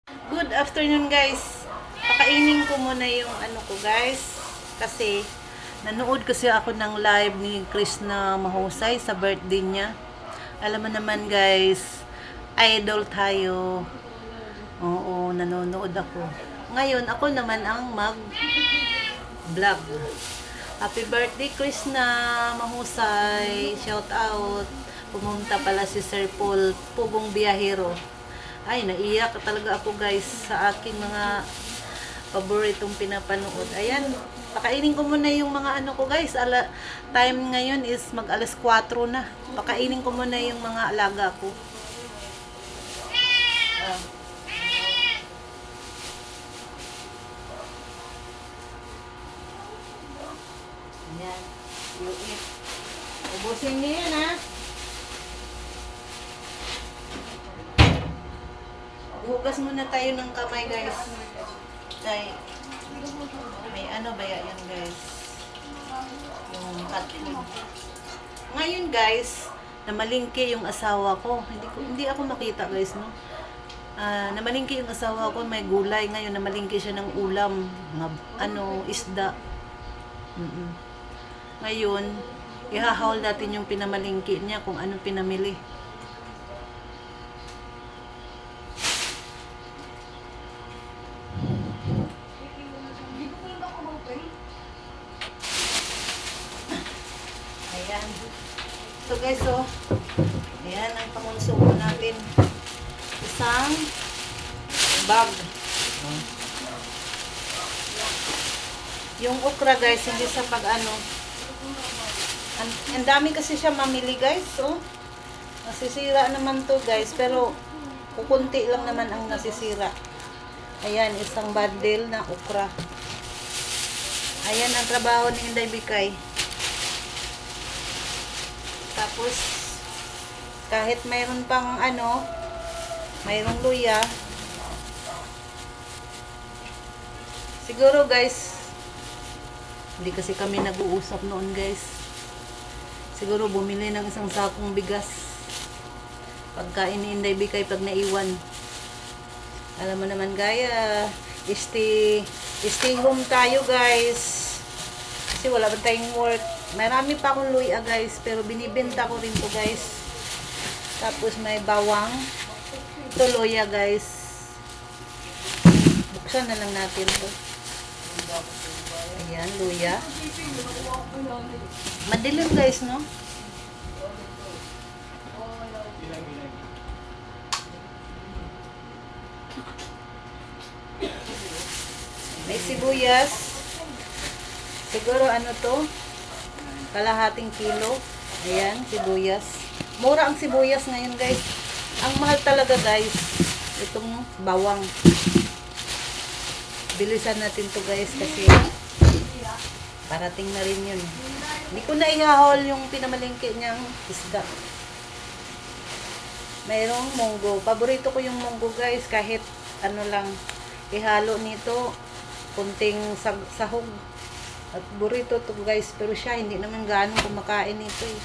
Good afternoon guys. Pakainin ko muna yung ano ko guys. Kasi nanood kasi ako ng live ni Chris na Mahusay sa birthday niya. Alam mo naman guys, idol tayo. Oo, nanonood ako. Ngayon ako naman ang mag-vlog. Happy birthday Chris na Mahusay. Shout out. Pumunta pala si Sir Paul, Pugong Biyahero. Ay, naiyak talaga ako guys sa aking mga paboritong pinapanood. Ayan, pakainin ko muna yung mga ano ko guys. Time ngayon is mag alas 4 na. Pakainin ko muna yung mga alaga ko. Ayan, you eat. Ubusin niyo yan ha. Hugas muna tayo ng kamay guys. Kay may ano ba yan guys? Yung cat food. Ngayon guys, namalingki yung asawa ko. Hindi ako makita guys, no. Namalingki yung asawa ko, may gulay ngayon, namalingki siya ng ulam, isda. Ngayon, ihahaul natin yung pinamalingki niya kung anong pinamili. Ayan. So guys, ayan ang pakonsumo natin. Isang bag. Yung okra guys, hindi sa ang dami kasi siya mamili guys. Nasisira naman to guys, pero kukunti lang naman ang nasisira. Ayan, isang bundle na okra. Ayan ang trabaho ni Inday Bikay. Tapos, kahit mayroon pang mayroong luya. Siguro guys, hindi kasi kami nag-uusap noon guys. Siguro bumili ng isang sakong bigas. Pagkain ni Inday Bikay pag naiwan. Alam mo naman gaya, stay home tayo guys. Kasi wala pa tayong work. Marami pa akong luya guys, pero binibenta ko rin to guys. Tapos may bawang. Ito luya guys. Buksan na lang natin to. Ayan, luya. Madilim guys, no? May sibuyas. Siguro kalahating kilo. Ayan, sibuyas. Mura ang sibuyas ngayon guys. Ang mahal talaga guys, itong bawang. Bilisan natin to guys kasi parating na rin yun. Hindi ko na ihahol yung pinamalingki niyang isda. Mayroong munggo. Paborito ko yung munggo guys, kahit ihalo nito kunting sahog. At burrito to guys, pero siya hindi naman gaano kumakain nito eh.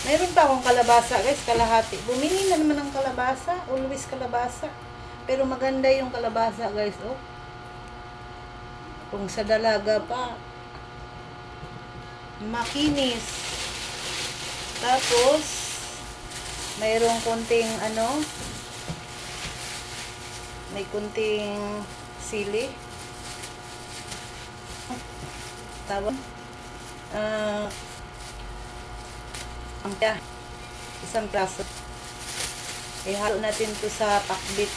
Mayroon pa akong kalabasa guys, kalahati. Bumili na naman ng kalabasa, always kalabasa. Pero maganda yung kalabasa guys, Kung sa dalaga pa, makinis. Tapos, mayroong konting may konting sili. Tawag isang praso. Ihalo natin to sa pakbit.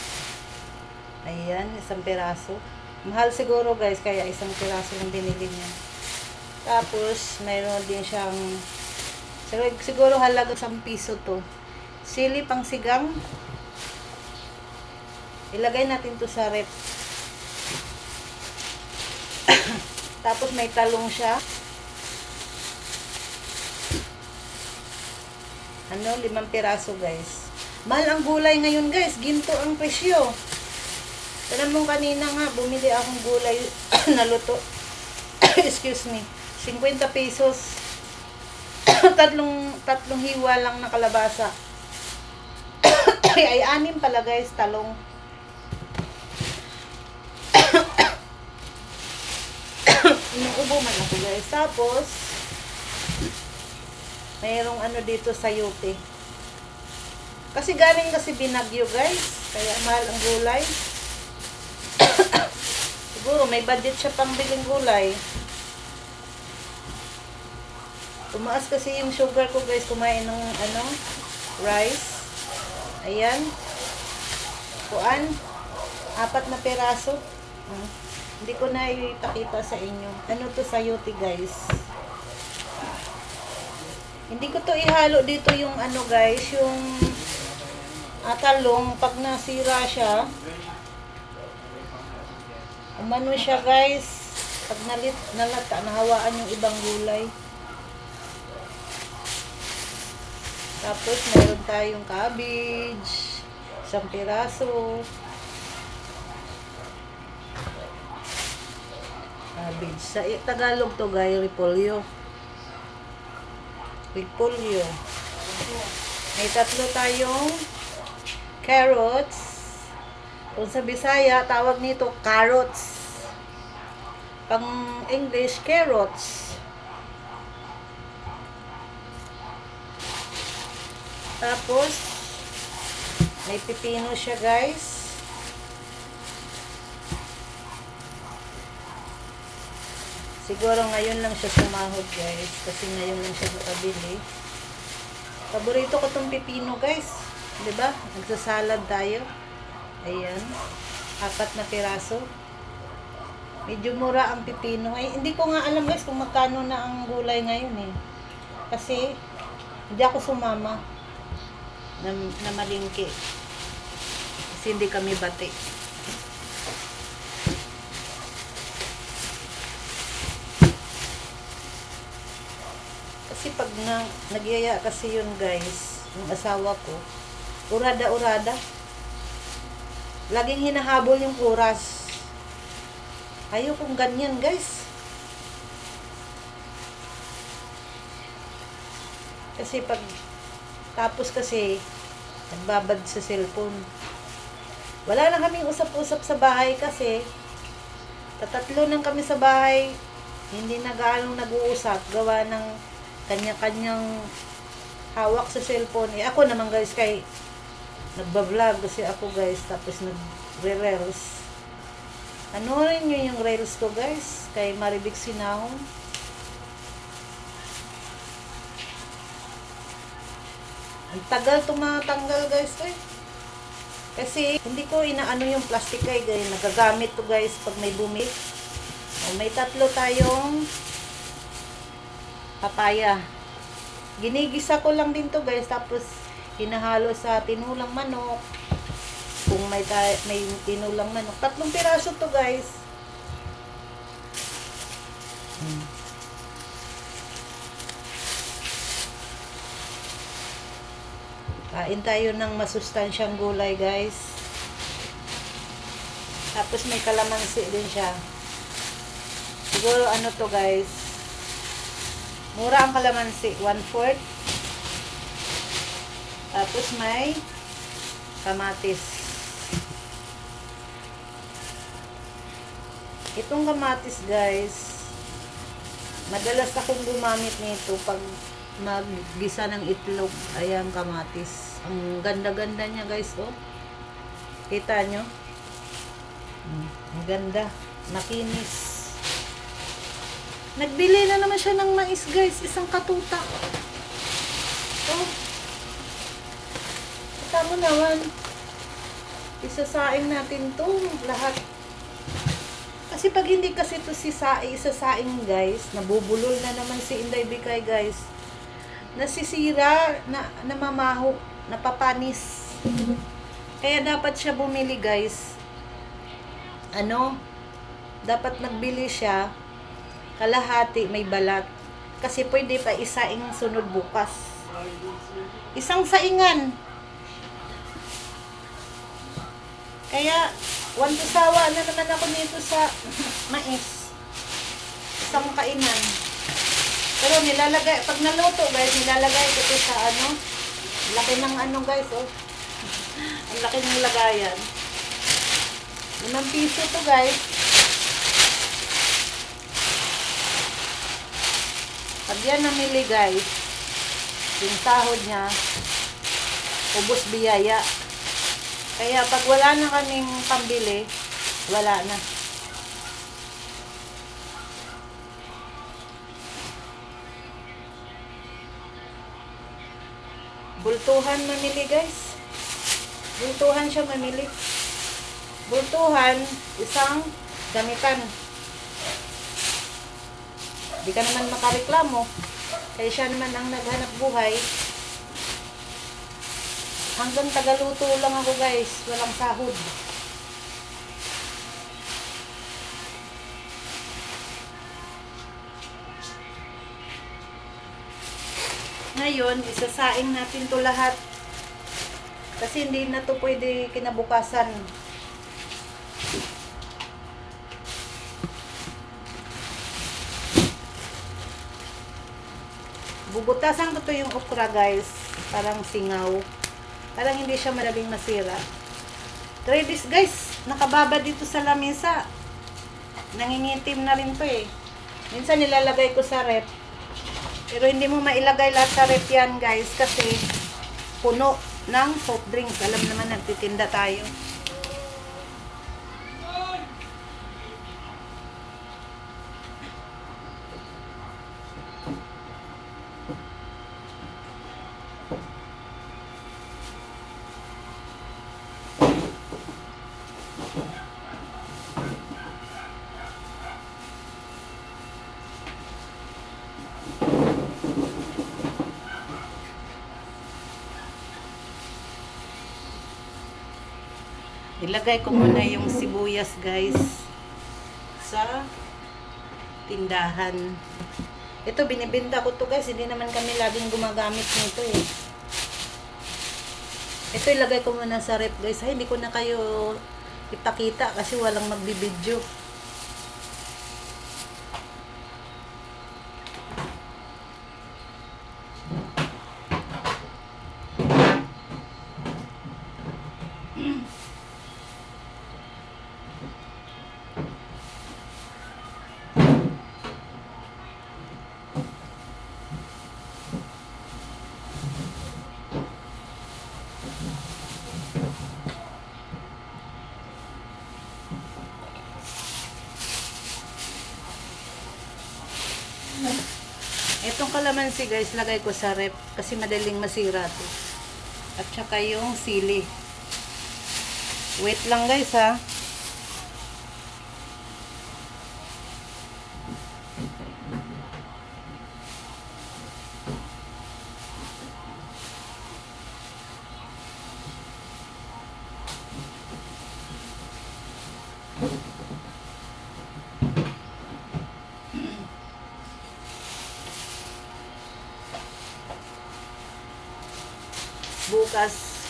Ayan, isang piraso. Mahal siguro guys, kaya isang piraso lang binili niya. Tapos mayroon din siyang siguro halaga 1 piso to. Sili pang sigang. Ilagay natin to sa rep. Tapos may talong siya. 5 piraso guys. Mahal ang gulay ngayon guys. Ginto ang presyo. Alam mo kanina nga, bumili akong gulay na luto. Excuse me. 50 pesos. tatlong hiwa lang na kalabasa. Ay, 6 pala guys, talong. inuubo man ako guys. Tapos, mayroong ano dito sa yote. Kasi galing kasi binagyo guys. Kaya mahal ang gulay. Siguro may budget siya pang biling gulay. Tumaas kasi yung sugar ko guys. Kumain ng ano, rice. Ayan. Kuan. 4 na peraso. Hindi ko na ipakita sa inyo. Ano to sayote guys. Hindi ko to ihalo dito yung ano guys, yung talong. Pag nasira siya, umano siya guys. Pag nalata, nahawaan yung ibang gulay. Tapos meron tayong cabbage, 1 piraso. Cabbage. Sa Tagalog to guys, repolyo. Repolyo. May 3 tayong carrots. Kung sa Bisaya, tawag nito carrots. Pang English, carrots. Tapos, may pipino siya guys. Siguro ngayon lang siya sumahod guys. Kasi ngayon lang siya nakabili. Paborito ko tong pipino guys. Diba? Nagsasalad tayo. Ayan. 4 na piraso. Medyo mura ang pipino. Ay, hindi ko nga alam guys kung magkano na ang gulay ngayon eh. Kasi, hindi ako sumama na malingki. Kasi hindi kami bati. Kasi pag nagyaya kasi yun guys, yung asawa ko, urada-urada. Laging hinahabol yung oras. Ayaw kong ganyan guys. Kasi pag tapos kasi nagbabad sa cellphone. Wala na kaming usap-usap sa bahay kasi tatatlo lang kami sa bahay. Hindi na gaano nag-uusap. Gawa ng kanya-kanyang hawak sa cellphone. Eh ako naman guys kay nagba-vlog kasi ako guys. Tapos nagre-reels. Ano rin nyo yung reels ko guys. Kay Maribik Sinahon. Ang tagal tumatanggal guys eh. Kasi hindi ko inaano yung plastic guys. Nagagamit to guys pag may bumili. O, may 3 tayong papaya. Ginigisa ko lang din to guys. Tapos hinahalo sa tinulang manok. Kung may tinulang manok. 3 piraso to guys. Kain tayo ng masustansyang gulay guys. Tapos may kalamansi din siya. Siguro ano to guys. Mura ang kalamansi. 1/4. Tapos may kamatis. Itong kamatis guys, madalas akong gumamit nito pag maggisa ng itlog. Ayan kamatis. Ang ganda-ganda niya guys, oh. Kita nyo? Ang ganda. Makinis. Nagbili na naman siya ng mais guys. Isang katutak. Oh. Kita mo naman. Isasaing natin to lahat. Kasi pag hindi kasi to isasaing guys, nabubulol na naman si Inday Bikay guys. Nasisira, namamaho, napapanis. Kaya dapat siya bumili guys. Dapat nagbili siya kalahati may balat. Kasi pwede pa isaing sunod bukas. Isang saingan. Kaya, sawa na naman ako nito sa mais. Isang kainan. Pero nilalagay, pag naluto guys, nilalagay ko ito sa laki ng guys, oh. Ang laki ng lagayan. 5 piso to guys. Pag yan namili guys, yung sahod niya, ubos biyaya. Kaya pag wala na kaming pambili, wala na. Bultuhan mamili guys. Bultuhan siya mamili. Bultuhan, isang gamitan. Di ka naman makareklamo. Kaya siya naman ang naghanap buhay. Hanggang tagaluto lang ako guys. Walang sahod. Ngayon, isasaing natin to lahat. Kasi hindi na to pwede kinabukasan. Bubutasan ko to yung okra guys. Parang singaw. Parang hindi siya madaling masira. Try this guys. Nakababa dito sa lamesa. Nangingitim na rin to eh. Minsan nilalagay ko sa rep. Pero hindi mo mailagay lahat sa rep yan guys. Kasi puno ng soft drinks. Alam naman nagtitinda tayo. Ilagay ko muna yung sibuyas guys sa tindahan. Ito binibenta ko to guys, hindi naman kami laging gumagamit nito eh. Ito ilagay ko muna sa rep guys. Ay, hindi ko na kayo ipakita kasi walang magbibideo. Itong kalamansi guys, lagay ko sa rep kasi madaling masira to. At saka yung sili. Wait lang guys ha. Bukas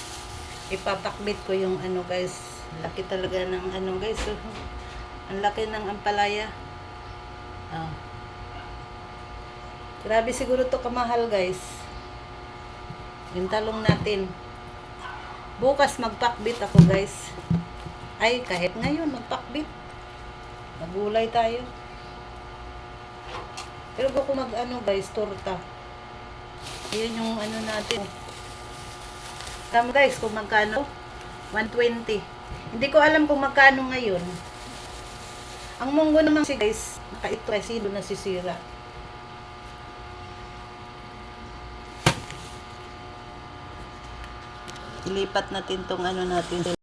ipapakbit ko yung ano guys. Laki talaga ng ano guys. So, ang laki ng ampalaya. Oh. Grabe siguro to kamahal guys. Yung talong natin. Bukas magpakbit ako guys. Ay kahit ngayon magpakbit. Magulay tayo. Pero ko mag ano guys, torta. Yan yung ano natin. Tama guys, kung magkano? 120. Hindi ko alam kung magkano ngayon. Ang munggo naman si guys, nakaito kasi doon nasisira. Ilipat natin tong ano natin.